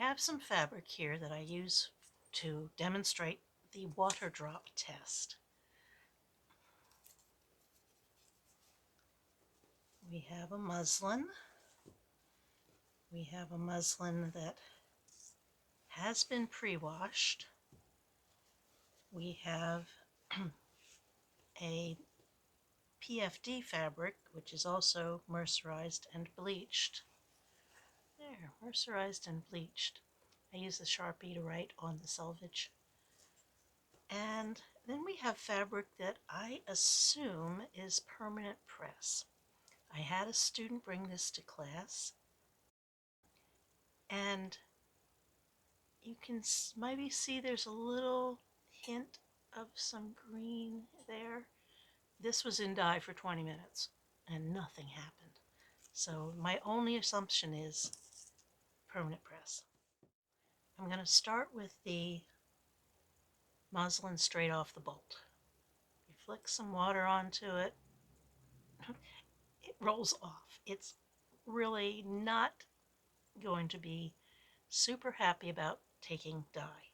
have some fabric here that I use to demonstrate the water drop test. We have a muslin. We have a muslin that has been pre-washed. We have a PFD fabric, which is also mercerized and bleached. There, mercerized and bleached. I use the Sharpie to write on the selvage. And then we have fabric that I assume is permanent press. I had a student bring this to class, and you can maybe see there's a little hint of some green there. This was in dye for 20 minutes, and nothing happened. So my only assumption is permanent press. I'm going to start with the muslin straight off the bolt. You flick some water onto it, it rolls off. It's really not going to be super happy about taking dye.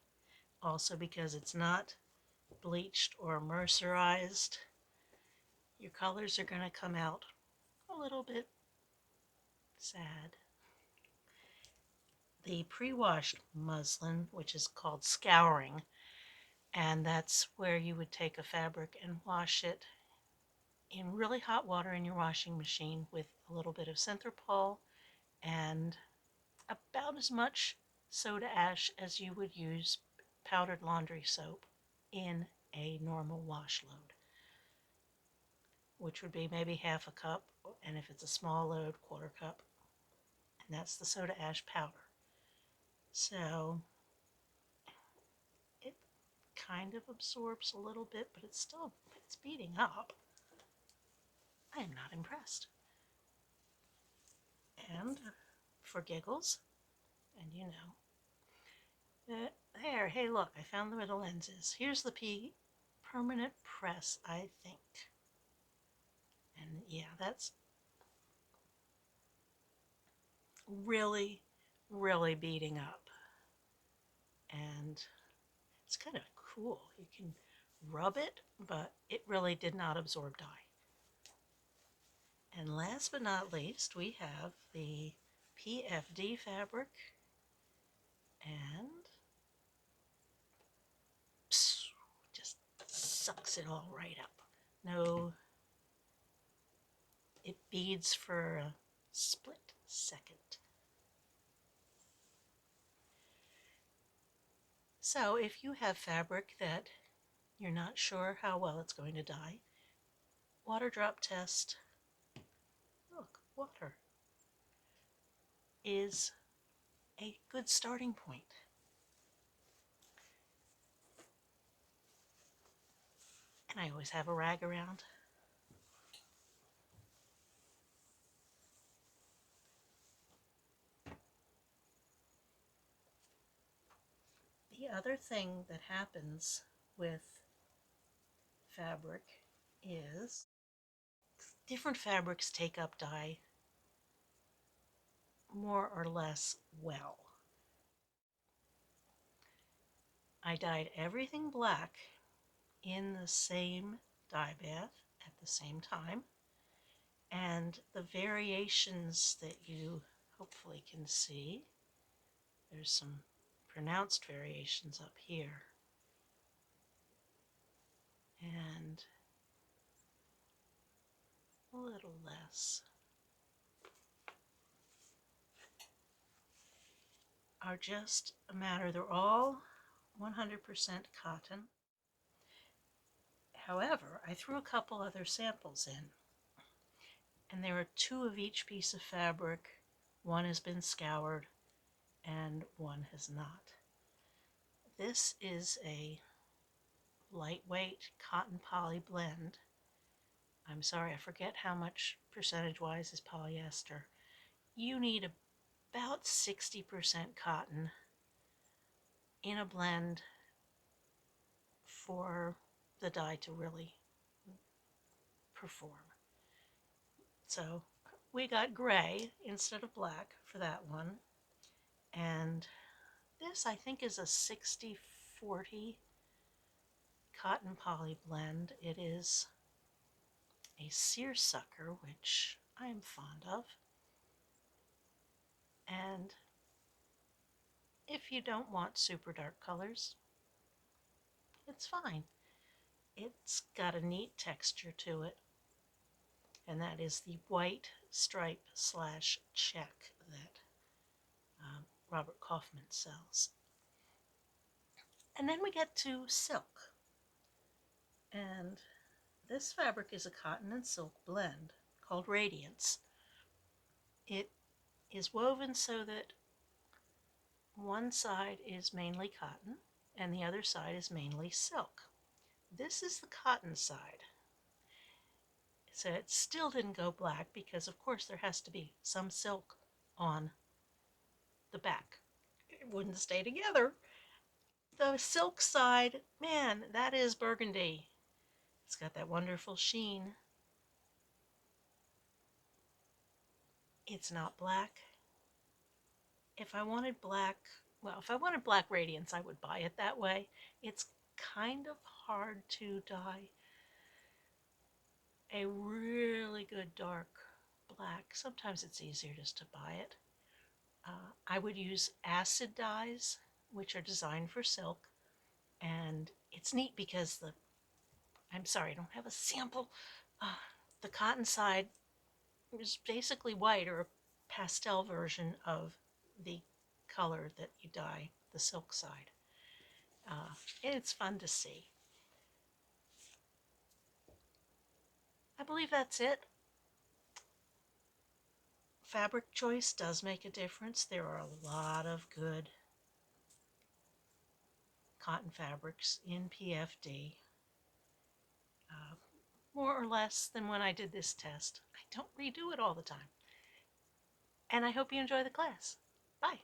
Also because it's not bleached or mercerized, your colors are going to come out a little bit sad. The pre-washed muslin, which is called scouring, and that's where you would take a fabric and wash it in really hot water in your washing machine with a little bit of Synthropol and about as much soda ash as you would use powdered laundry soap in a normal wash load, which would be maybe half a cup, and if it's a small load, quarter cup, and that's the soda ash powder. So it kind of absorbs a little bit, but it's beating up. I am not impressed. And for giggles, and there, hey look, I found where the lens is. Here's the permanent press, I think. And yeah, that's really, really beating up. And it's kind of cool. You can rub it, but it really did not absorb dye. And last but not least, we have the PFD fabric, and just sucks it all right up. No, it beads for a split second. So if you have fabric that you're not sure how well it's going to dye, water drop test, look, water, is a good starting point. And I always have a rag around. The other thing that happens with fabric is different fabrics take up dye more or less well. I dyed everything black in the same dye bath at the same time, and the variations that you hopefully can see, there's some pronounced variations up here, and a little less, are just a matter, they're all 100% cotton. However, I threw a couple other samples in, and there are 2 of each piece of fabric. One has been scoured and one has not. This is a lightweight cotton poly blend. I'm sorry, I forget how much percentage-wise is polyester. You need about 60% cotton in a blend for the dye to really perform. So we got gray instead of black for that one, and This, I think, is a 60/40 cotton poly blend. It is a seersucker, which I am fond of. And if you don't want super dark colors, it's fine. It's got a neat texture to it, and that is the white stripe slash check that Robert Kaufman sells. And then we get to silk. And this fabric is a cotton and silk blend called Radiance. It is woven so that one side is mainly cotton and the other side is mainly silk. This is the cotton side. So it still didn't go black because, of course, there has to be some silk on the back. It wouldn't stay together. The silk side, man, that is burgundy. It's got that wonderful sheen. It's not black. If I wanted black, well, if I wanted black radiance, I would buy it that way. It's kind of hard to dye a really good dark black. Sometimes it's easier just to buy it. I would use acid dyes, which are designed for silk, and it's neat because I'm sorry, I don't have a sample. Uh, the cotton side is basically white or a pastel version of the color that you dye the silk side. And it's fun to see. I believe that's it. Fabric choice does make a difference. There are a lot of good cotton fabrics in PFD, more or less than when I did this test. I don't redo it all the time. And I hope you enjoy the class. Bye.